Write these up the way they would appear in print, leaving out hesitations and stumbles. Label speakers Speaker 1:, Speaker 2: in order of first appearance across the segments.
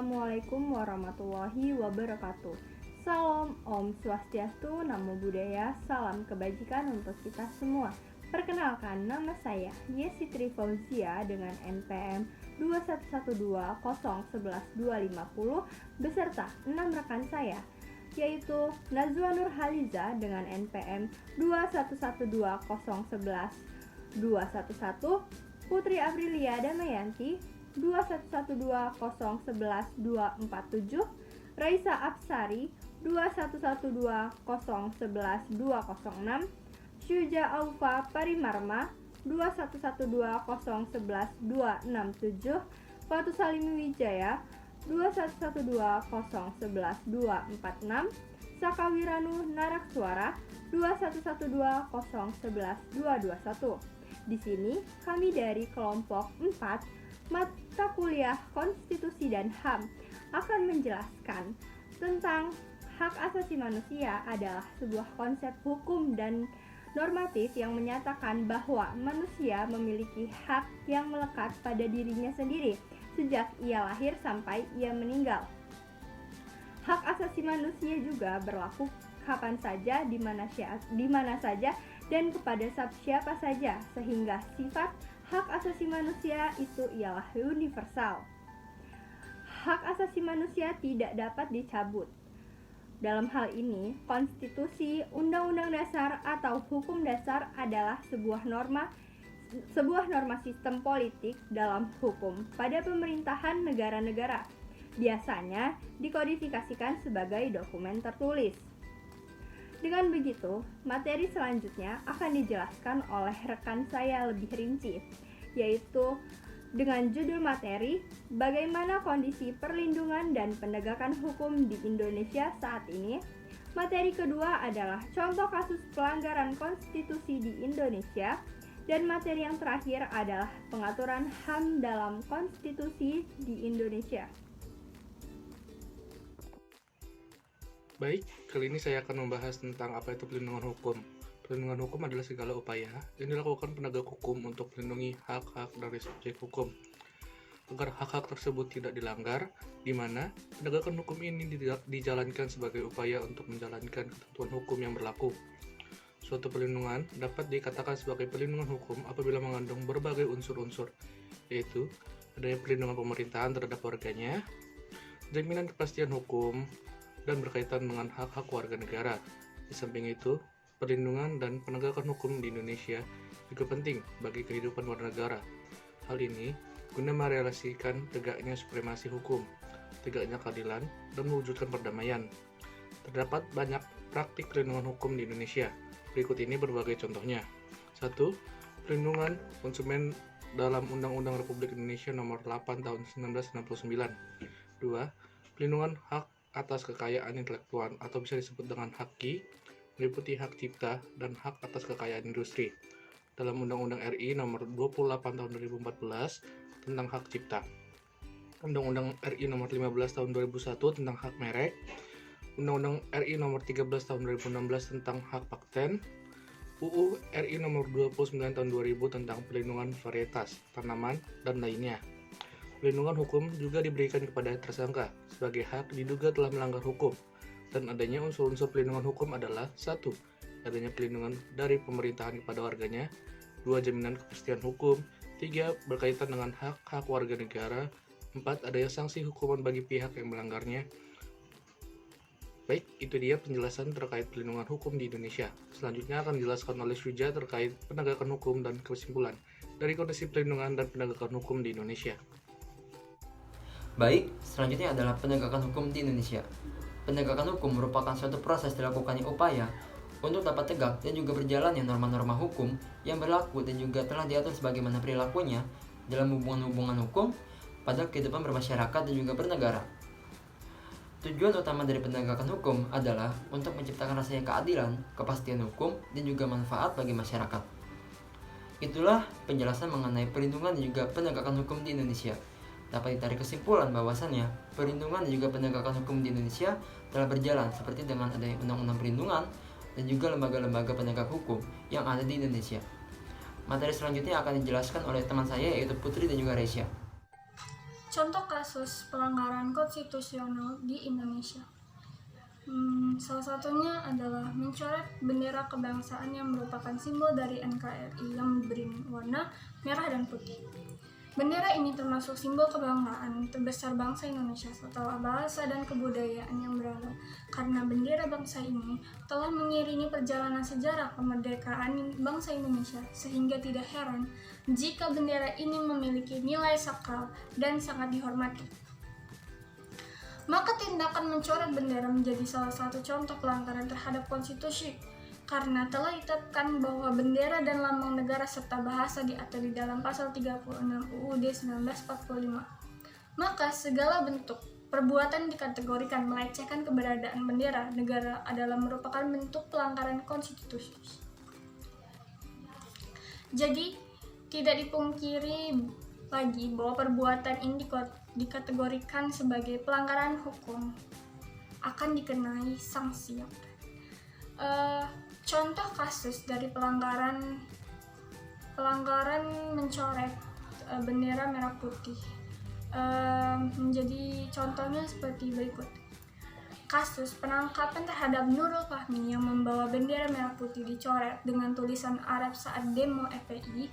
Speaker 1: Assalamualaikum warahmatullahi wabarakatuh. Salam Om Swastiastu, Namo Buddhaya, salam kebajikan untuk kita semua. Perkenalkan, nama saya Yesitri Fauzia dengan NPM 2112011-250 beserta 6 rekan saya, yaitu Nazwa Nur Haliza dengan NPM 2112011-211, Putri Aprilia Damayanti 2112011-247, Raisa Apsari 2112011-206, Syuja Aufa Parimarma 2112011-267, Fatu Salimi Wijaya 2112011-246, Sakawiranu Naraksuara 2112011-221. Di sini kami dari kelompok 4 mata kuliah Konstitusi dan HAM akan menjelaskan tentang hak asasi manusia adalah sebuah konsep hukum dan normatif yang menyatakan bahwa manusia memiliki hak yang melekat pada dirinya sendiri sejak ia lahir sampai ia meninggal. Hak asasi manusia juga berlaku kapan saja, di mana saja, dan kepada siapa saja, sehingga sifat hak asasi manusia itu ialah universal. Hak asasi manusia tidak dapat dicabut. Dalam hal ini, konstitusi, undang-undang dasar atau hukum dasar adalah sebuah norma sistem politik dalam hukum pada pemerintahan negara-negara. Biasanya dikodifikasikan sebagai dokumen tertulis. Dengan begitu, materi selanjutnya akan dijelaskan oleh rekan saya lebih rinci, yaitu dengan judul materi Bagaimana Kondisi Perlindungan dan Penegakan Hukum di Indonesia Saat Ini. Materi kedua adalah contoh kasus pelanggaran konstitusi di Indonesia, dan materi yang terakhir adalah pengaturan HAM dalam konstitusi di Indonesia.
Speaker 2: Baik, kali ini saya akan membahas tentang apa itu perlindungan hukum. Perlindungan hukum adalah segala upaya yang dilakukan penegak hukum untuk melindungi hak-hak dari subjek hukum, agar hak-hak tersebut tidak dilanggar, di mana penegakan hukum ini dijalankan sebagai upaya untuk menjalankan ketentuan hukum yang berlaku. Suatu perlindungan dapat dikatakan sebagai perlindungan hukum apabila mengandung berbagai unsur-unsur, yaitu adanya perlindungan pemerintahan terhadap warganya, jaminan kepastian hukum, dan berkaitan dengan hak-hak warga negara. Di samping itu, perlindungan dan penegakan hukum di Indonesia juga penting bagi kehidupan bernegara. Hal ini guna merealisasikan tegaknya supremasi hukum, tegaknya keadilan, dan mewujudkan perdamaian. Terdapat banyak praktik perlindungan hukum di Indonesia. Berikut ini berbagai contohnya. 1. Perlindungan konsumen dalam Undang-Undang Republik Indonesia Nomor 8 Tahun 1969. 2. Perlindungan hak atas kekayaan intelektual atau bisa disebut dengan HAKI, meliputi hak cipta dan hak atas kekayaan industri dalam Undang-Undang RI Nomor 28 Tahun 2014 tentang hak cipta, Undang-Undang RI Nomor 15 Tahun 2001 tentang hak merek, Undang-Undang RI Nomor 13 Tahun 2016 tentang hak paten, UU RI Nomor 29 Tahun 2000 tentang perlindungan varietas tanaman, dan lainnya. Perlindungan hukum juga diberikan kepada tersangka sebagai hak diduga telah melanggar hukum, dan adanya unsur-unsur perlindungan hukum adalah 1. Adanya perlindungan dari pemerintahan kepada warganya, 2. Jaminan kepastian hukum, 3. Berkaitan dengan hak-hak warga negara, 4. Adanya sanksi hukuman bagi pihak yang melanggarnya. Baik, itu dia penjelasan terkait perlindungan hukum di Indonesia. Selanjutnya akan dijelaskan oleh Syuja terkait penegakan hukum dan kesimpulan dari kondisi perlindungan dan penegakan hukum di Indonesia.
Speaker 3: Baik, selanjutnya adalah penegakan hukum di Indonesia. Penegakan hukum merupakan suatu proses dilakukannya upaya untuk dapat tegak dan juga berjalannya norma-norma hukum yang berlaku dan juga telah diatur sebagaimana perilakunya dalam hubungan-hubungan hukum pada kehidupan bermasyarakat dan juga bernegara. Tujuan utama dari penegakan hukum adalah untuk menciptakan rasanya keadilan, kepastian hukum, dan juga manfaat bagi masyarakat. Itulah penjelasan mengenai perlindungan dan juga penegakan hukum di Indonesia. Dapat ditarik kesimpulan bahwasannya perlindungan dan juga penegakan hukum di Indonesia telah berjalan seperti dengan adanya undang-undang perlindungan dan juga lembaga-lembaga penegak hukum yang ada di Indonesia. Materi selanjutnya akan dijelaskan oleh teman saya yaitu Putri dan juga Reisya.
Speaker 4: Contoh kasus pelanggaran konstitusional di Indonesia. Salah satunya adalah mencoret bendera kebangsaan yang merupakan simbol dari NKRI yang berwarna merah dan putih. Bendera ini termasuk simbol kebanggaan terbesar bangsa Indonesia setelah bahasa dan kebudayaan yang berawal, karena bendera bangsa ini telah mengiringi perjalanan sejarah kemerdekaan bangsa Indonesia, sehingga tidak heran jika bendera ini memiliki nilai sakral dan sangat dihormati. Maka tindakan mencoret bendera menjadi salah satu contoh pelanggaran terhadap konstitusi, karena telah ditetapkan bahwa bendera dan lambang negara serta bahasa diatur di dalam pasal 36 UUD 1945. Maka segala bentuk perbuatan dikategorikan melecehkan keberadaan bendera negara adalah merupakan bentuk pelanggaran konstitusi. Jadi, tidak dipungkiri lagi bahwa perbuatan ini dikategorikan sebagai pelanggaran hukum, akan dikenai sanksi. Contoh kasus dari pelanggaran mencoret bendera merah putih menjadi contohnya seperti berikut. Kasus penangkapan terhadap Nurul Fahmi yang membawa bendera merah putih dicoret dengan tulisan Arab saat demo FPI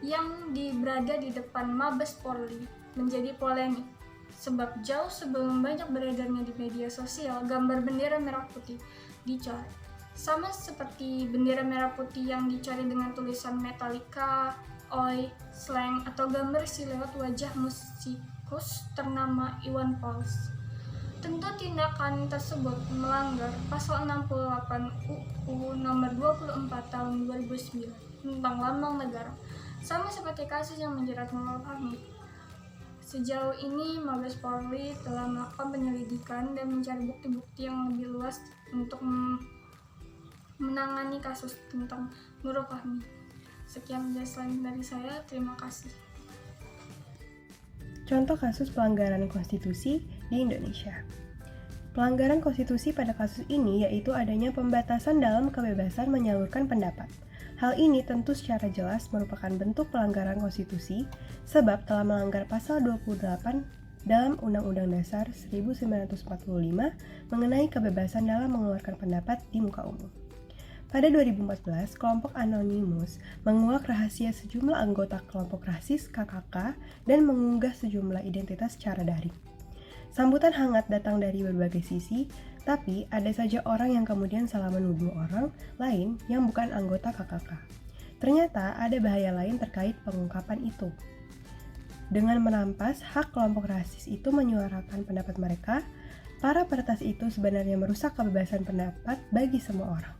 Speaker 4: yang berada di depan Mabes Polri menjadi polemik, sebab jauh sebelum banyak beredarnya di media sosial gambar bendera merah putih dicoret. Sama seperti bendera merah putih yang dicoret dengan tulisan Metallica, Oi, slang atau gambar siluet wajah musikus ternama Iwan Fals. Tentu tindakan tersebut melanggar pasal 68 UU nomor 24 tahun 2009 tentang lambang negara. Sama seperti kasus yang menjerat Nurul Fahmi. Sejauh ini Mabes Polri telah melakukan penyelidikan dan mencari bukti-bukti yang lebih luas untuk menangani kasus tentang Nurul Fahmi. Sekian penjelasan dari saya, terima kasih.
Speaker 1: Contoh kasus pelanggaran konstitusi di Indonesia. Pelanggaran konstitusi pada kasus ini yaitu adanya pembatasan dalam kebebasan menyalurkan pendapat. Hal ini tentu secara jelas merupakan bentuk pelanggaran konstitusi sebab telah melanggar pasal 28 dalam Undang-Undang Dasar 1945 mengenai kebebasan dalam mengeluarkan pendapat di muka umum. Pada 2014, kelompok Anonymous menguak rahasia sejumlah anggota kelompok rasis KKK dan mengunggah sejumlah identitas secara daring. Sambutan hangat datang dari berbagai sisi, tapi ada saja orang yang kemudian salah menuduh orang lain yang bukan anggota KKK. Ternyata ada bahaya lain terkait pengungkapan itu. Dengan merampas hak kelompok rasis itu menyuarakan pendapat mereka, para peretas itu sebenarnya merusak kebebasan pendapat bagi semua orang.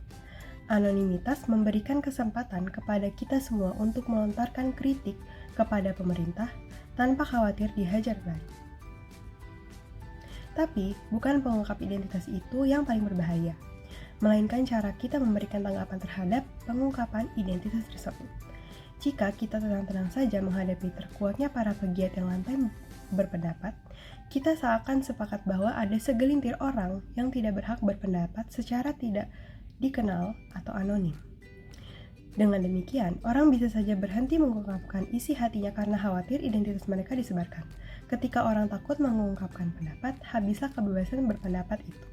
Speaker 1: Anonimitas memberikan kesempatan kepada kita semua untuk melontarkan kritik kepada pemerintah tanpa khawatir dihajar balik. Tapi, bukan pengungkap identitas itu yang paling berbahaya, melainkan cara kita memberikan tanggapan terhadap pengungkapan identitas tersebut. Jika kita tenang-tenang saja menghadapi terkuaknya para pegiat yang lantai berpendapat, kita seakan sepakat bahwa ada segelintir orang yang tidak berhak berpendapat secara tidak dikenal atau anonim. Dengan demikian, orang bisa saja berhenti mengungkapkan isi hatinya karena khawatir identitas mereka disebarkan. Ketika orang takut mengungkapkan pendapat, habislah kebebasan berpendapat itu.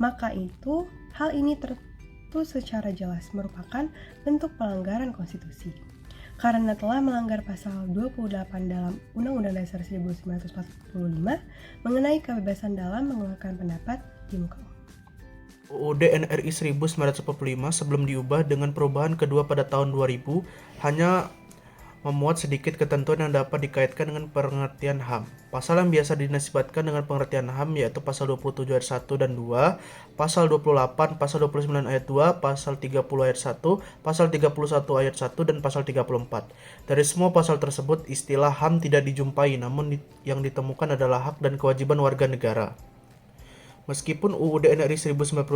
Speaker 1: Maka hal ini tentu secara jelas merupakan bentuk pelanggaran konstitusi. Karena telah melanggar pasal 28 dalam Undang-Undang Dasar 1945 mengenai kebebasan dalam mengeluarkan pendapat di muka umum.
Speaker 2: UUD NRI 1945 sebelum diubah dengan perubahan kedua pada tahun 2000 hanya memuat sedikit ketentuan yang dapat dikaitkan dengan pengertian HAM. Pasal yang biasa dinasibatkan dengan pengertian HAM yaitu pasal 27 ayat 1 dan 2, pasal 28, pasal 29 ayat 2, pasal 30 ayat 1, pasal 31 ayat 1, dan pasal 34. Dari semua pasal tersebut, istilah HAM tidak dijumpai, namun yang ditemukan adalah hak dan kewajiban warga negara. Meskipun UUD NRI 1945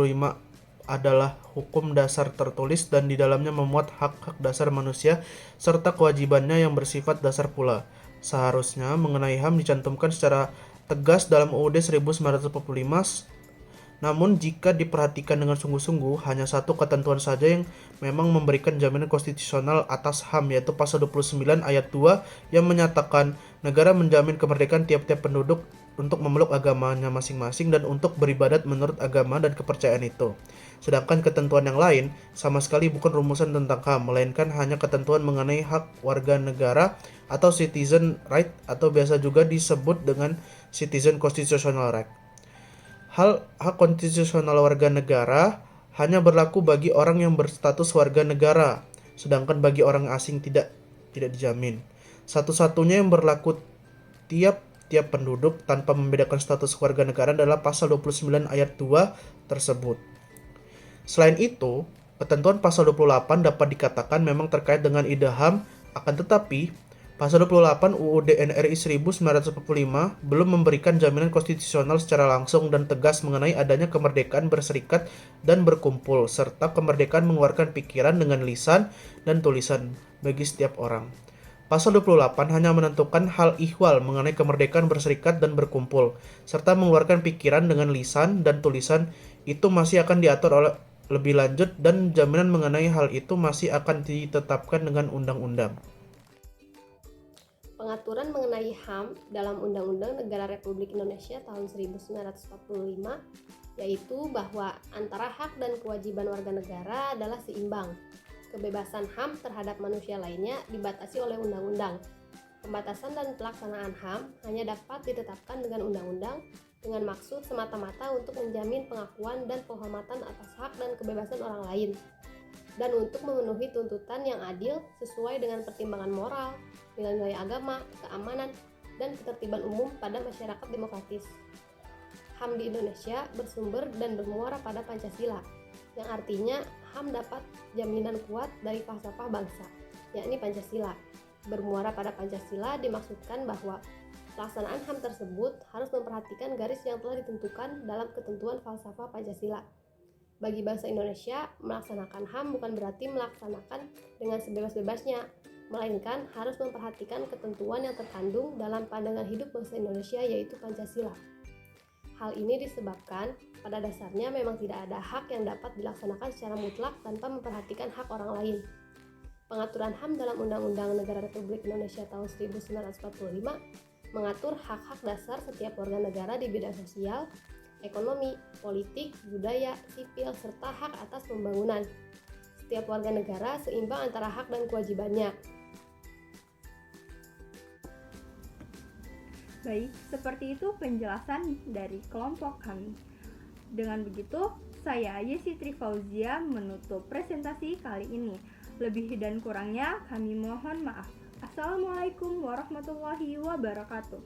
Speaker 2: adalah hukum dasar tertulis dan di dalamnya memuat hak-hak dasar manusia serta kewajibannya yang bersifat dasar pula, seharusnya mengenai HAM dicantumkan secara tegas dalam UUD 1945
Speaker 5: Namun jika diperhatikan dengan sungguh-sungguh, hanya satu ketentuan saja yang memang memberikan jaminan konstitusional atas HAM, yaitu pasal 29 ayat 2 yang menyatakan negara menjamin kemerdekaan tiap-tiap penduduk untuk memeluk agamanya masing-masing dan untuk beribadat menurut agama dan kepercayaan itu. Sedangkan ketentuan yang lain sama sekali bukan rumusan tentang HAM, melainkan hanya ketentuan mengenai hak warga negara atau citizen right, atau biasa juga disebut dengan citizen constitutional right. Hak konstitusional warga negara hanya berlaku bagi orang yang berstatus warga negara, sedangkan bagi orang asing tidak dijamin. Satu-satunya yang berlaku tiap penduduk tanpa membedakan status warga negara adalah pasal 29 ayat 2 tersebut. Selain itu, ketentuan pasal 28 dapat dikatakan memang terkait dengan ide HAM, akan tetapi pasal 28 UUD NRI 1945 belum memberikan jaminan konstitusional secara langsung dan tegas mengenai adanya kemerdekaan berserikat dan berkumpul, serta kemerdekaan mengeluarkan pikiran dengan lisan dan tulisan bagi setiap orang. Pasal 28 hanya menentukan hal ihwal mengenai kemerdekaan berserikat dan berkumpul, serta mengeluarkan pikiran dengan lisan dan tulisan itu masih akan diatur oleh lebih lanjut, dan jaminan mengenai hal itu masih akan ditetapkan dengan undang-undang.
Speaker 6: Pengaturan mengenai HAM dalam Undang-Undang Negara Republik Indonesia tahun 1945 yaitu bahwa antara hak dan kewajiban warga negara adalah seimbang. Kebebasan HAM terhadap manusia lainnya dibatasi oleh undang-undang. Pembatasan dan pelaksanaan HAM hanya dapat ditetapkan dengan undang-undang dengan maksud semata-mata untuk menjamin pengakuan dan penghormatan atas hak dan kebebasan orang lain, dan untuk memenuhi tuntutan yang adil sesuai dengan pertimbangan moral, nilai-nilai agama, keamanan, dan ketertiban umum pada masyarakat demokratis. HAM di Indonesia bersumber dan bermuara pada Pancasila, yang artinya HAM dapat jaminan kuat dari falsafah bangsa, yakni Pancasila. Bermuara pada Pancasila dimaksudkan bahwa pelaksanaan HAM tersebut harus memperhatikan garis yang telah ditentukan dalam ketentuan falsafah Pancasila. Bagi bangsa Indonesia, melaksanakan HAM bukan berarti melaksanakan dengan sebebas-bebasnya, melainkan harus memperhatikan ketentuan yang terkandung dalam pandangan hidup bangsa Indonesia, yaitu Pancasila. Hal ini disebabkan pada dasarnya memang tidak ada hak yang dapat dilaksanakan secara mutlak tanpa memperhatikan hak orang lain. Pengaturan HAM dalam Undang-Undang Negara Republik Indonesia tahun 1945 mengatur hak-hak dasar setiap warga negara di bidang sosial, ekonomi, politik, budaya, sipil, serta hak atas pembangunan. Setiap warga negara seimbang antara hak dan kewajibannya.
Speaker 1: Baik, seperti itu penjelasan dari kelompok kami. Dengan begitu, saya Yesi Trifauzia menutup presentasi kali ini. Lebih dan kurangnya kami mohon maaf. Assalamualaikum warahmatullahi wabarakatuh.